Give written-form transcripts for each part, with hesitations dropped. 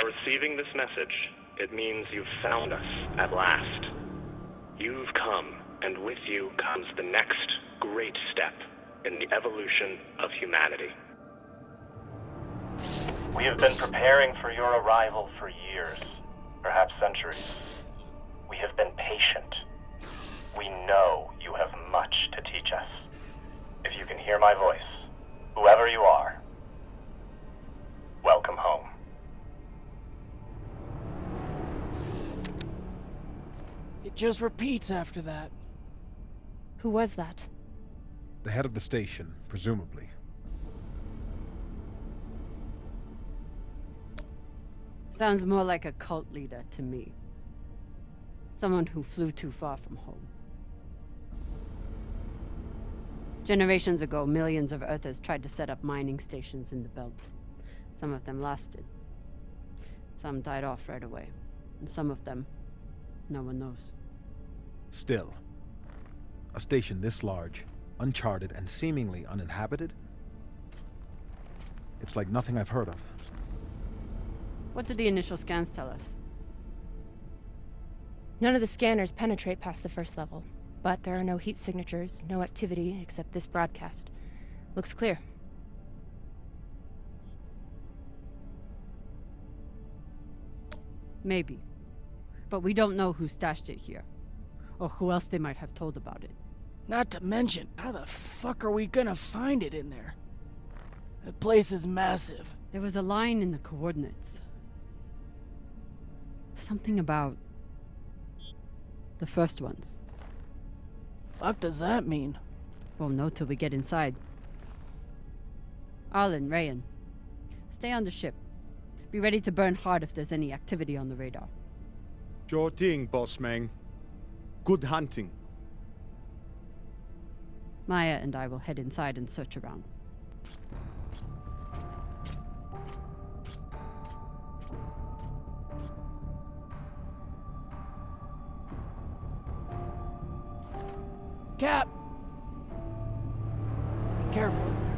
are receiving this message, it means you've found us at last. You've come, and with you comes the next great step in the evolution of humanity. We have been preparing for your arrival for years, perhaps centuries. We have been patient. We know you have much to teach us. If you can hear my voice, whoever you are, welcome home. It just repeats after that. Who was that? The head of the station, presumably. Sounds more like a cult leader to me. Someone who flew too far from home. Generations ago, millions of Earthers tried to set up mining stations in the belt. Some of them lasted. Some died off right away. And some of them, no one knows. Still, a station this large, uncharted, and seemingly uninhabited? It's like nothing I've heard of. What did the initial scans tell us? None of the scanners penetrate past the first level, but there are no heat signatures, no activity except this broadcast. Looks clear. Maybe. But we don't know who stashed it here. Or who else they might have told about it. Not to mention, how the fuck are we gonna find it in there? The place is massive. There was a line in the coordinates. Something about the first ones. Fuck does that mean? Won't know till we get inside. Arlen, Rayan, stay on the ship. Be ready to burn hard if there's any activity on the radar. Sure thing, boss man. Good hunting. Maya and I will head inside and search around. Cap! Be careful in there.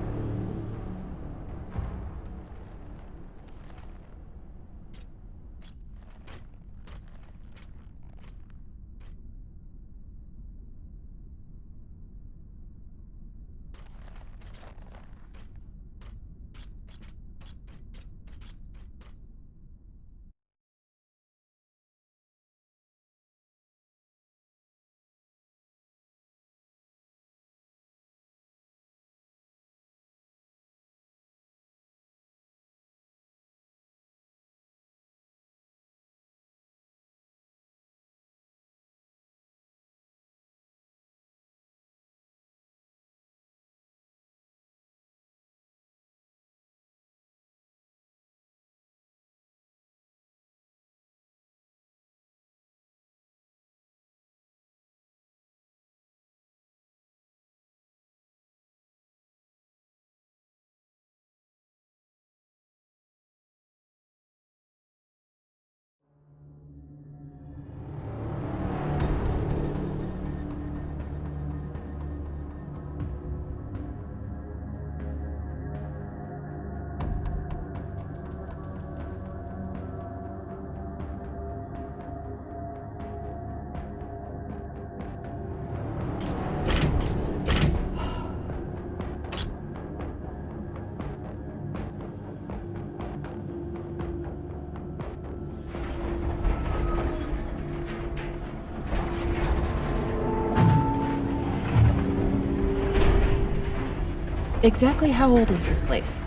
Exactly how old is this place?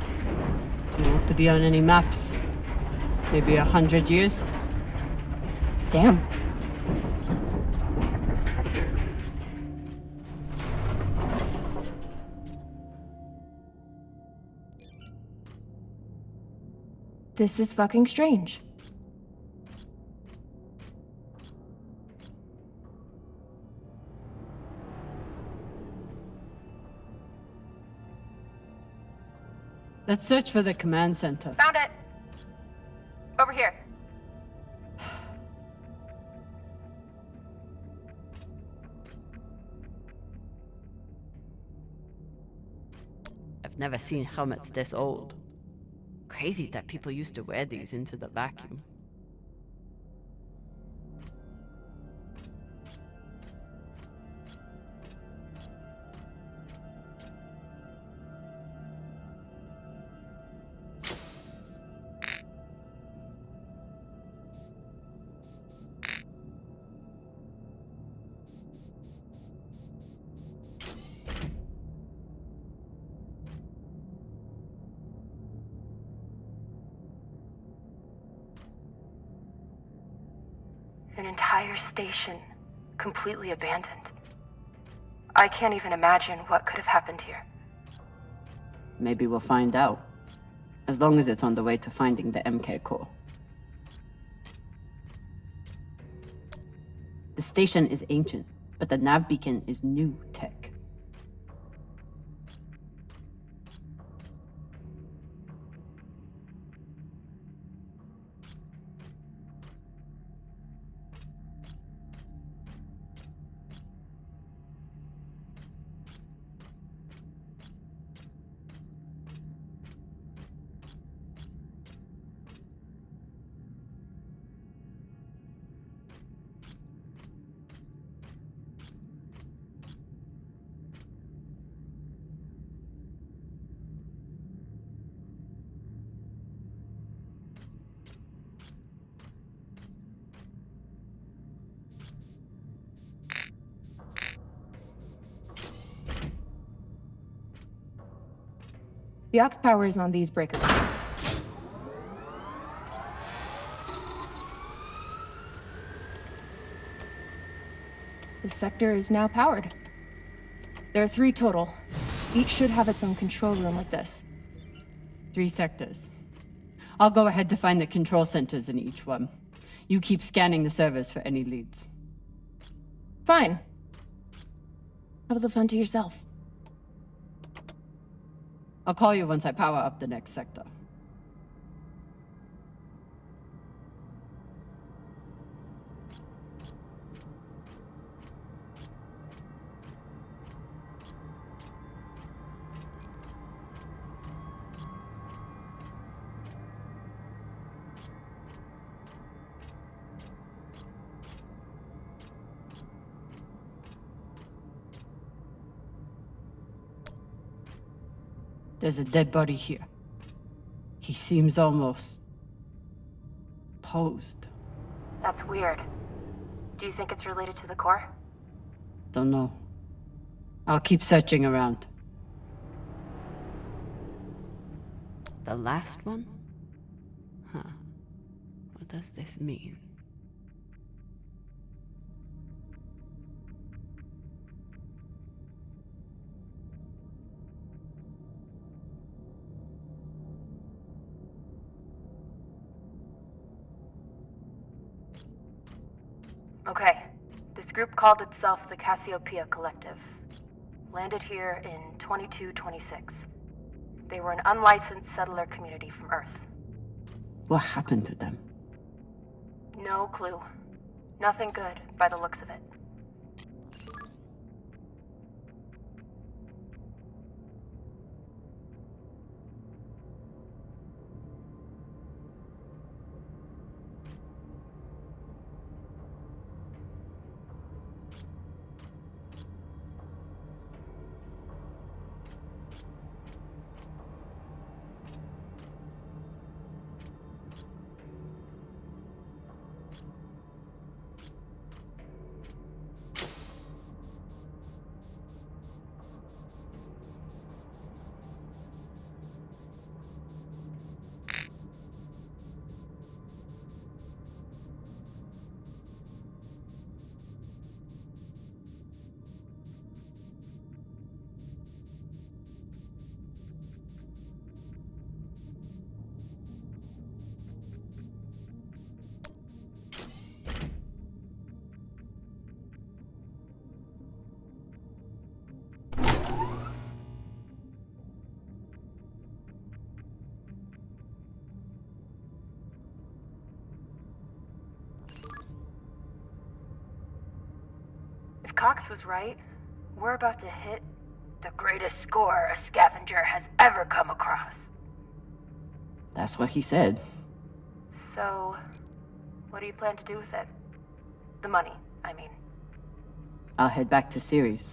Too old to be on any maps. Maybe 100 years? Damn. This is fucking strange. Let's search for the command center. Found it. Over here. I've never seen helmets this old. Crazy that people used to wear these into the vacuum. An entire station, completely abandoned. I can't even imagine what could have happened here. Maybe we'll find out. As long as it's on the way to finding the MK core. The station is ancient, but the nav beacon is new tech. The aux power is on these breaker boards. The sector is now powered. There are 3 total. Each should have its own control room like this. 3 sectors. I'll go ahead to find the control centers in each one. You keep scanning the servers for any leads. Fine. Have the fun to yourself. I'll call you once I power up the next sector. There's a dead body here. He seems almost posed. That's weird. Do you think it's related to the core? Don't know. I'll keep searching around. The last one? Huh. What does this mean? Okay. This group called itself the Cassiopeia Collective. Landed here in 2226. They were an unlicensed settler community from Earth. What happened to them? No clue. Nothing good, by the looks of it. Cox was right. We're about to hit the greatest score a scavenger has ever come across. That's what he said. So, what do you plan to do with it? The money, I mean. I'll head back to Ceres.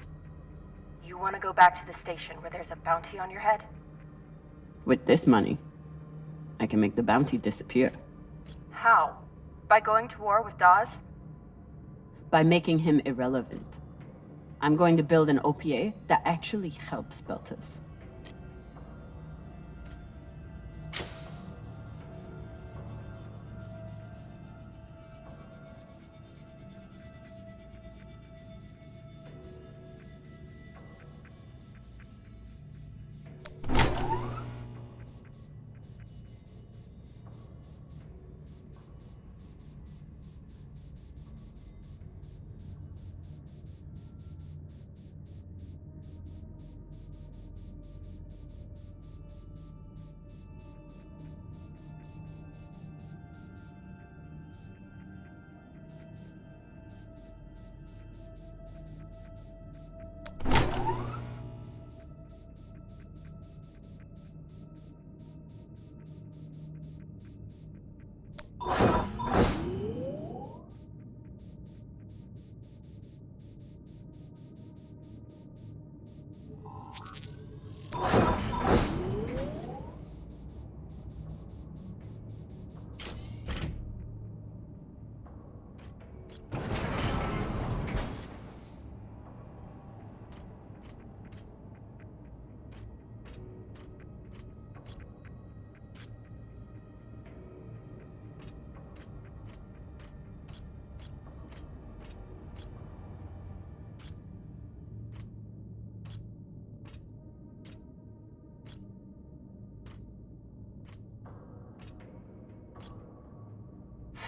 You want to go back to the station where there's a bounty on your head? With this money, I can make the bounty disappear. How? By going to war with Dawes? By making him irrelevant. I'm going to build an OPA that actually helps Belters.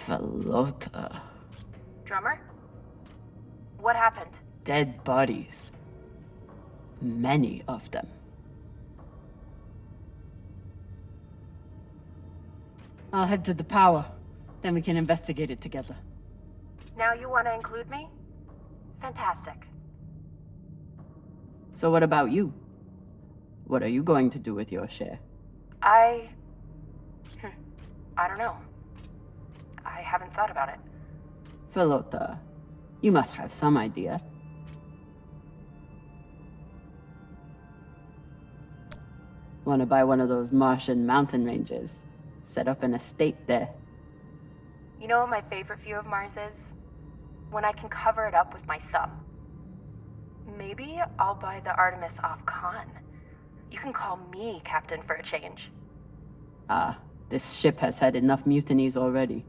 Falota. Drummer? What happened? Dead bodies. Many of them. I'll head to the power. Then we can investigate it together. Now you want to include me? Fantastic. So what about you? What are you going to do with your share? I don't know. I haven't thought about it. Falota, you must have some idea. Want to buy one of those Martian mountain ranges? Set up an estate there. You know what my favorite view of Mars is? When I can cover it up with my thumb. Maybe I'll buy the Artemis off Khan. You can call me captain for a change. Ah, this ship has had enough mutinies already.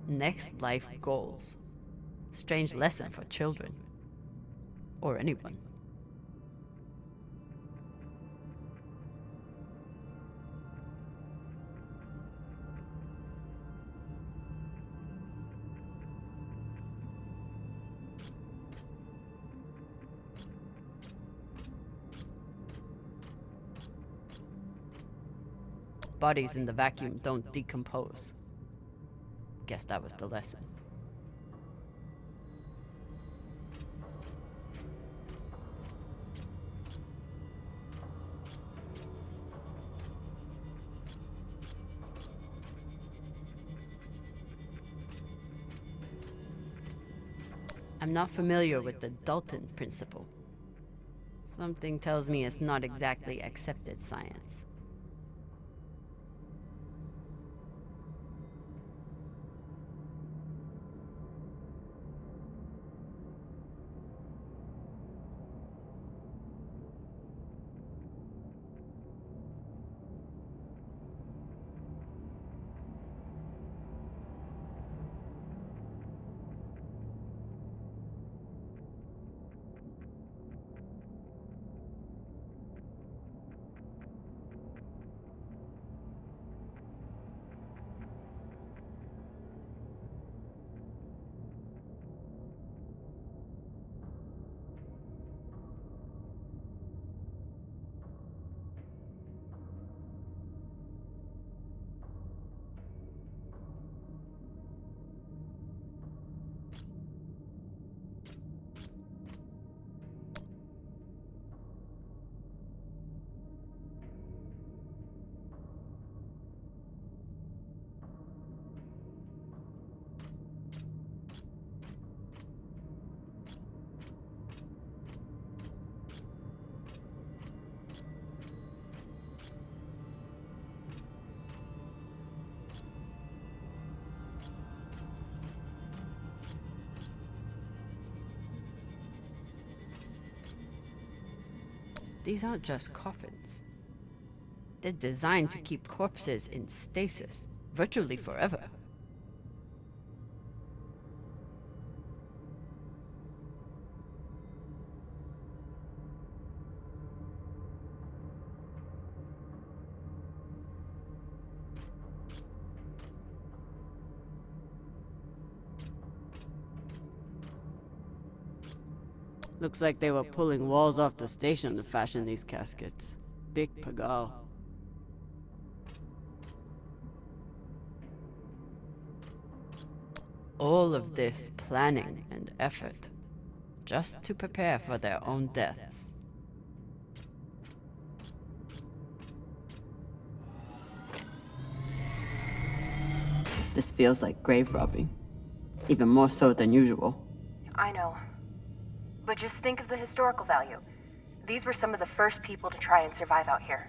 Next life goals. Strange lesson for children. Or anyone. Bodies in the vacuum don't decompose. Guess that was the lesson. I'm not familiar with the Dalton principle. Something tells me it's not exactly accepted science. these aren't just coffins. They're designed to keep corpses in stasis, virtually forever. Looks like they were pulling walls off the station to fashion these caskets. Big pagal. All of this planning and effort, just to prepare for their own deaths. This feels like grave robbing. Even more so than usual. I know. But just think of the historical value. These were some of the first people to try and survive out here.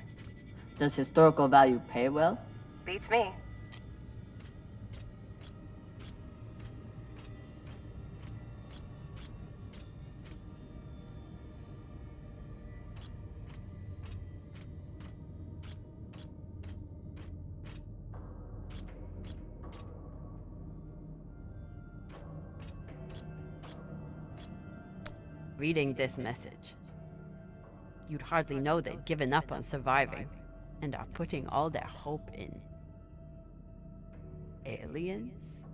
Does historical value pay well? Beats me. Reading this message, you'd hardly know they'd given up on surviving and are putting all their hope in aliens?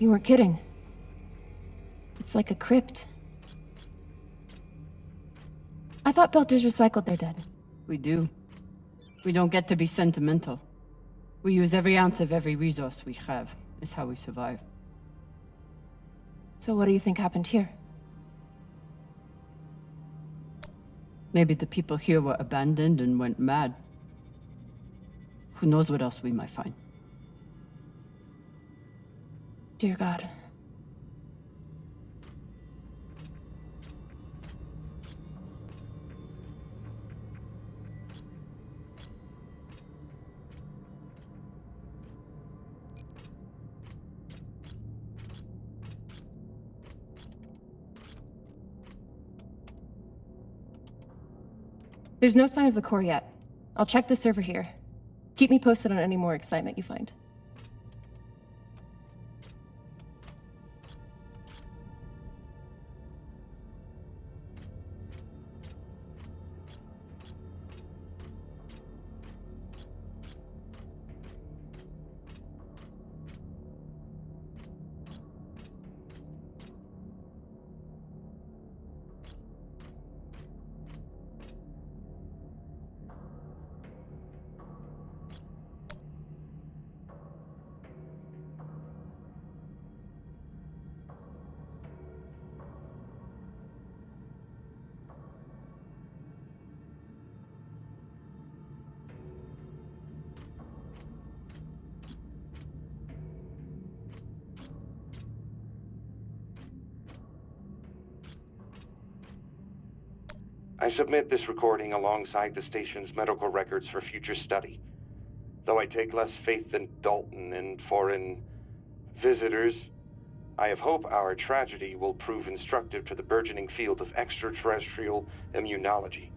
You weren't kidding. It's like a crypt. I thought Belters recycled their dead. We do. We don't get to be sentimental. We use every ounce of every resource we have. It's how we survive. So what do you think happened here? Maybe the people here were abandoned and went mad. Who knows what else we might find. Dear God. There's no sign of the core yet. I'll check the server here. Keep me posted on any more excitement you find. I submit this recording alongside the station's medical records for future study. Though I take less faith than Dalton in foreign visitors, I have hope our tragedy will prove instructive to the burgeoning field of extraterrestrial immunology.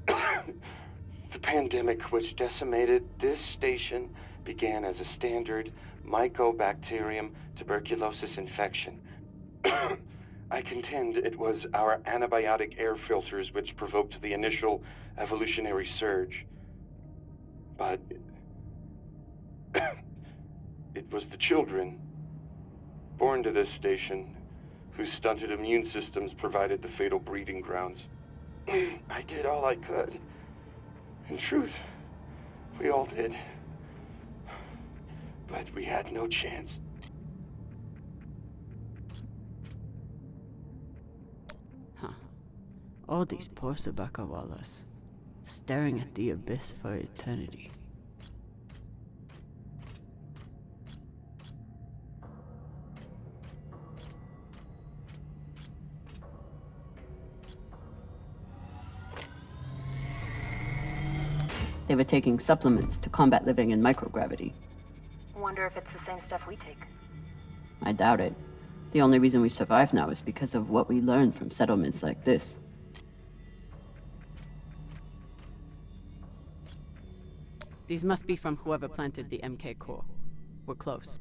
The pandemic which decimated this station began as a standard Mycobacterium tuberculosis infection. I contend it was our antibiotic air filters which provoked the initial evolutionary surge. But it was the children born to this station whose stunted immune systems provided the fatal breeding grounds. I did all I could. In truth, we all did. But we had no chance. Huh. All these poor Sabakawalas, staring at the abyss for eternity. They were taking supplements to combat living in microgravity. Wonder if it's the same stuff we take. I doubt it. The only reason we survive now is because of what we learned from settlements like this. These must be from whoever planted the MK core. We're close.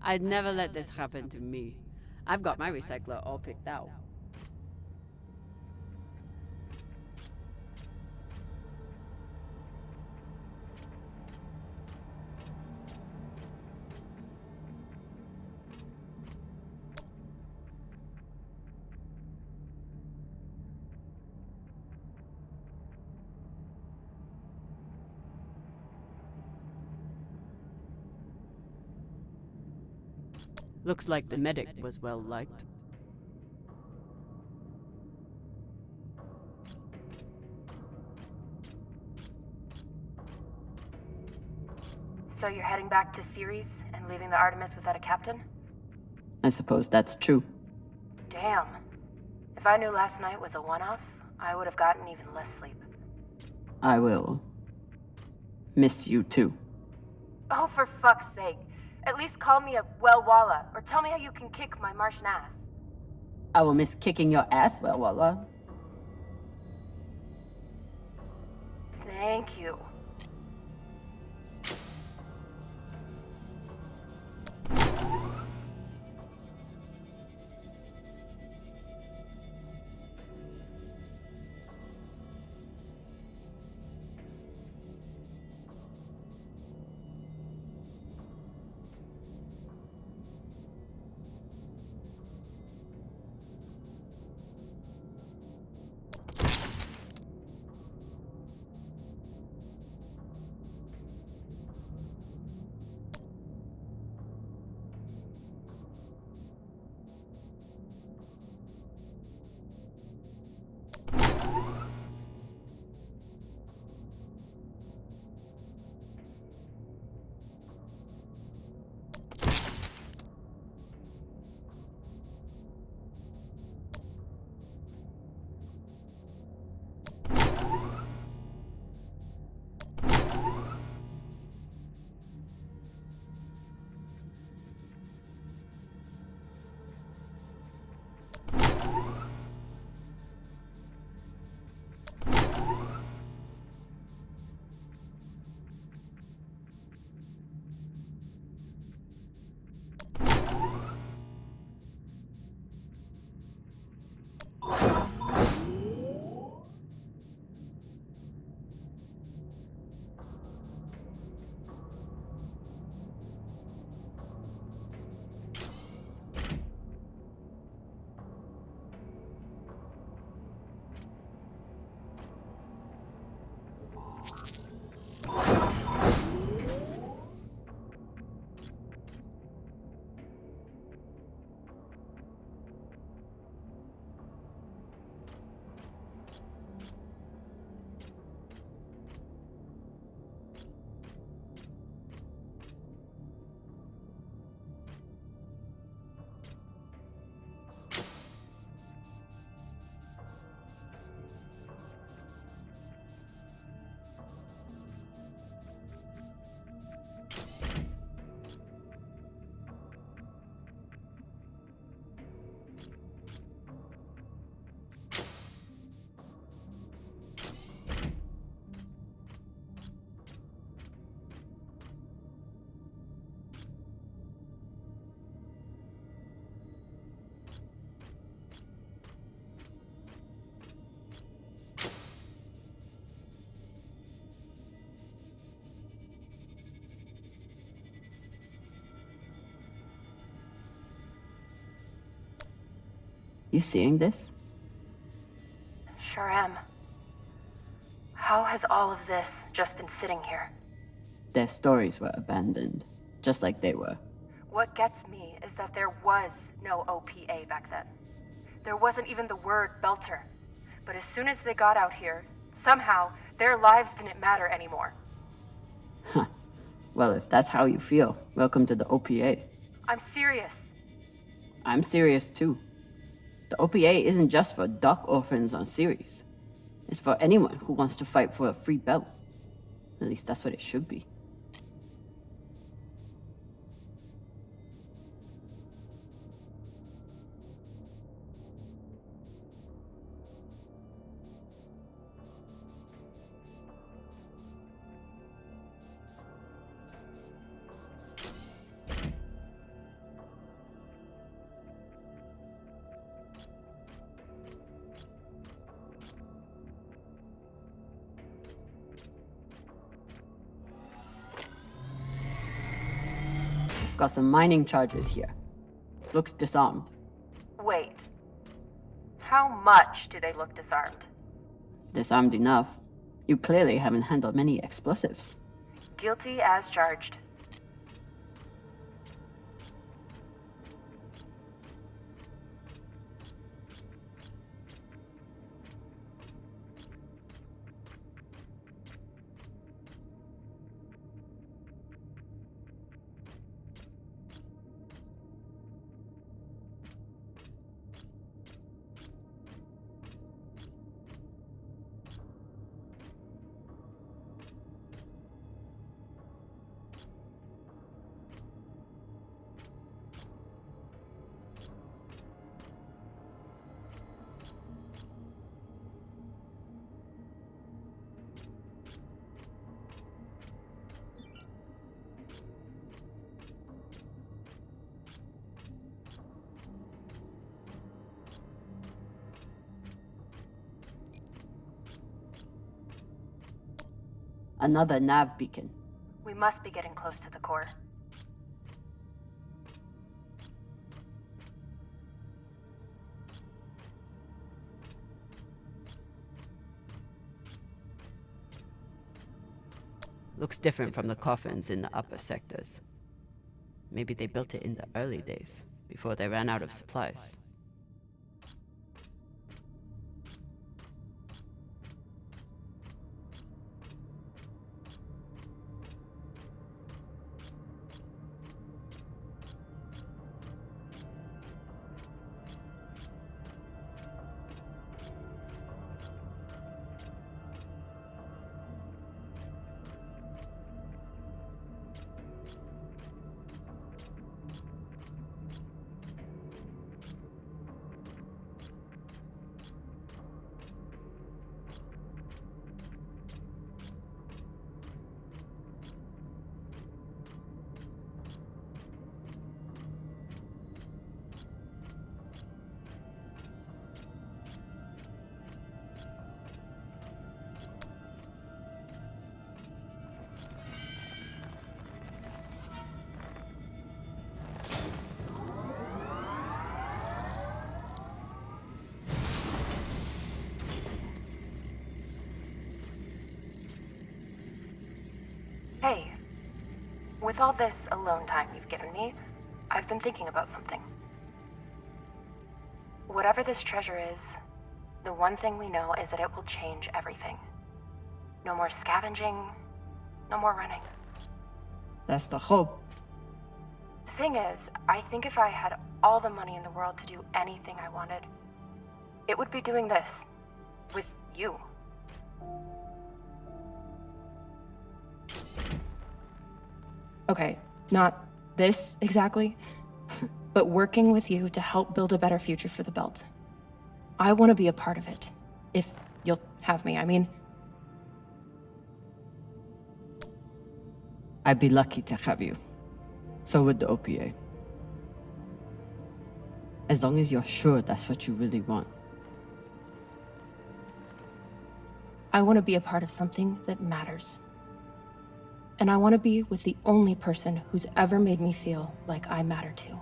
I'd never let this happen to me. I've got my recycler all picked out. Looks like the medic was well liked. So you're heading back to Ceres and leaving the Artemis without a captain? I suppose that's true. Damn. If I knew last night was a one-off, I would have gotten even less sleep. I will miss you too. Oh, for fuck's sake. At least call me a well-walla, or tell me how you can kick my Martian ass. I will miss kicking your ass, well, Walla. Thank you. You seeing this? Sure am. How has all of this just been sitting here? Their stories were abandoned, just like they were. What gets me is that there was no OPA back then. There wasn't even the word Belter. But as soon as they got out here, somehow their lives didn't matter anymore. Huh. Well, if that's how you feel, welcome to the OPA. I'm serious. I'm serious too. The OPA isn't just for dock orphans on Ceres. It's for anyone who wants to fight for a free belt. At least that's what it should be. Got some mining charges here. Looks disarmed. Wait. How much do they look disarmed? Disarmed enough. You clearly haven't handled many explosives. Guilty as charged. Another nav beacon. We must be getting close to the core. Looks different from the coffins in the upper sectors. Maybe they built it in the early days, before they ran out of supplies. Hey, with all this alone time you've given me, I've been thinking about something. Whatever this treasure is, the one thing we know is that it will change everything. No more scavenging, no more running. That's the hope. The thing is, I think if I had all the money in the world to do anything I wanted, it would be doing this. With you. Okay, not this exactly, but working with you to help build a better future for the Belt. I want to be a part of it. If you'll have me, I mean. I'd be lucky to have you. So would the OPA. As long as you're sure that's what you really want. I want to be a part of something that matters. And I want to be with the only person who's ever made me feel like I matter too.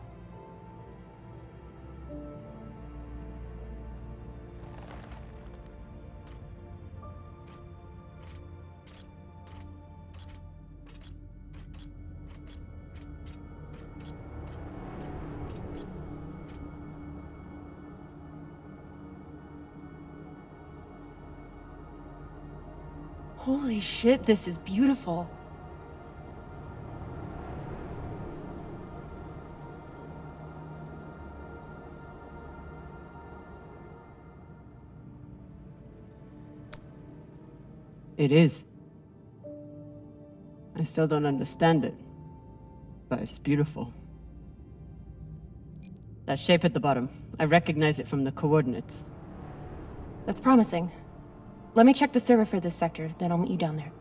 Holy shit, this is beautiful. It is. I still don't understand it, but it's beautiful. That shape at the bottom, I recognize it from the coordinates. That's promising. Let me check the server for this sector, then I'll meet you down there.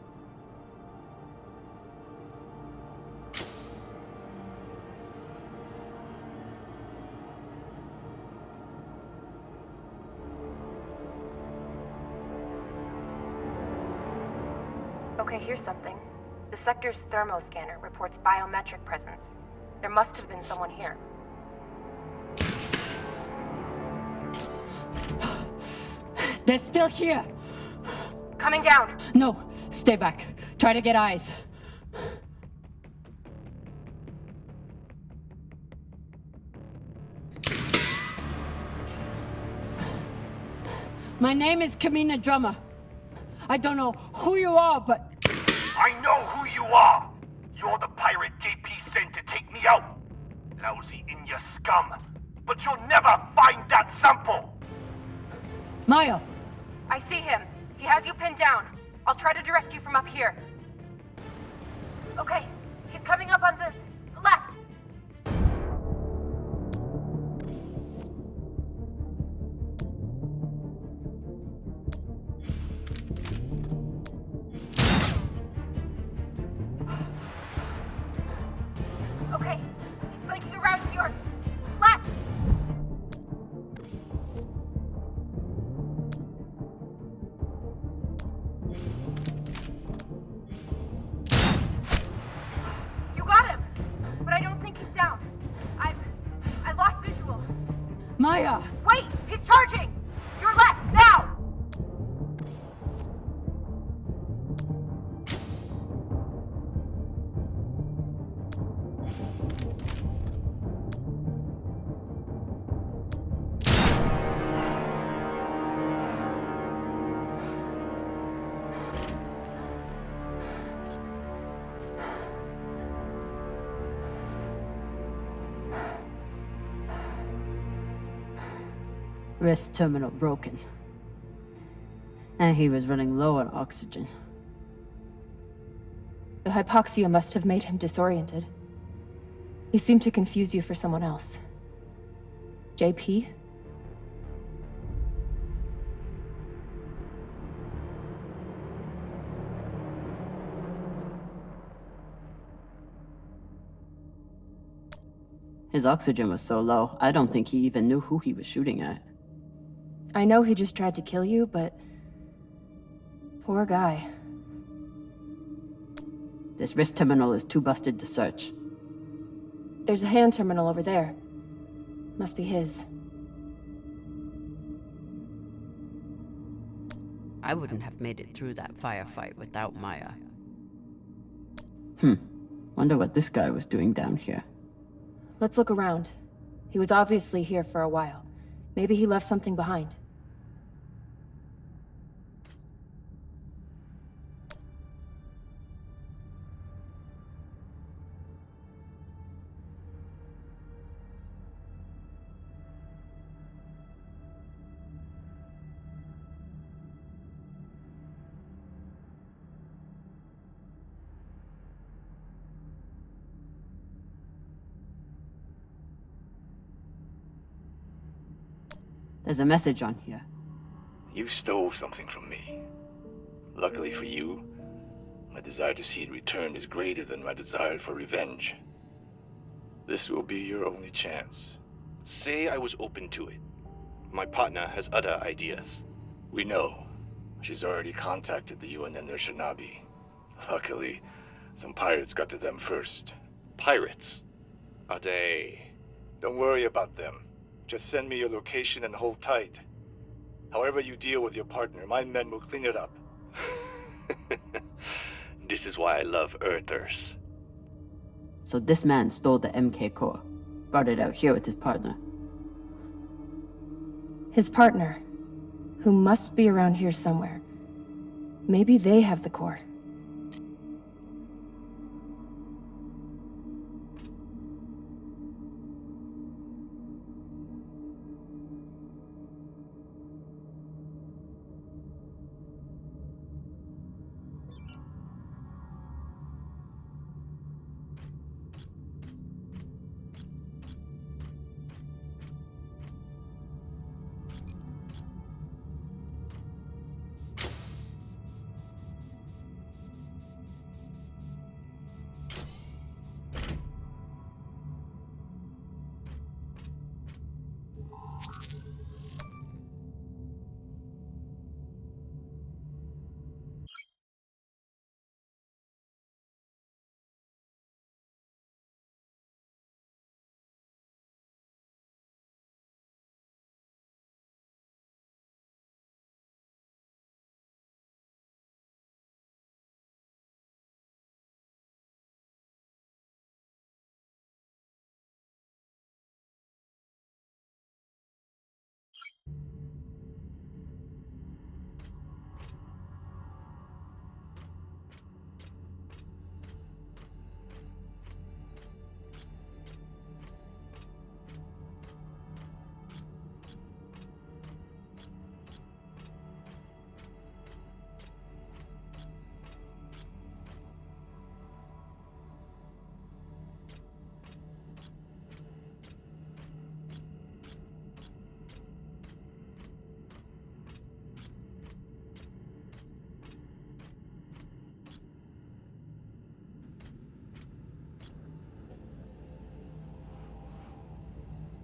Okay, here's something. The sector's thermoscanner reports biometric presence. There must have been someone here. They're still here! Coming down! No, stay back. Try to get eyes. My name is Camina Drummer. I don't know who you are, but... I know who you are! You're the pirate JP sent to take me out! Lousy in your scum! But you'll never find that sample! Maya! I see him. He has you pinned down. I'll try to direct you from up here. Okay, he's coming up on the left. Okay, he's flanking around to your left. You got him, but I don't think he's down. I lost visual. Maya! Wait, he's charging. Your left now. Wrist terminal broken. And he was running low on oxygen. The hypoxia must have made him disoriented. He seemed to confuse you for someone else. JP? His oxygen was so low, I don't think he even knew who he was shooting at. I know he just tried to kill you, but... poor guy. This wrist terminal is too busted to search. There's a hand terminal over there. Must be his. I wouldn't have made it through that firefight without Maya. Wonder what this guy was doing down here. Let's look around. He was obviously here for a while. Maybe he left something behind. There's a message on here. You stole something from me. Luckily for you, my desire to see it returned is greater than my desire for revenge. This will be your only chance. Say I was open to it. My partner has other ideas. We know. She's already contacted the UN and their shinabi. Luckily, some pirates got to them first. Pirates? Are they? Don't worry about them. Just send me your location and hold tight. However you deal with your partner, my men will clean it up. This is why I love Earthers. So this man stole the MK core, brought it out here with his partner. His partner, who must be around here somewhere. Maybe they have the core.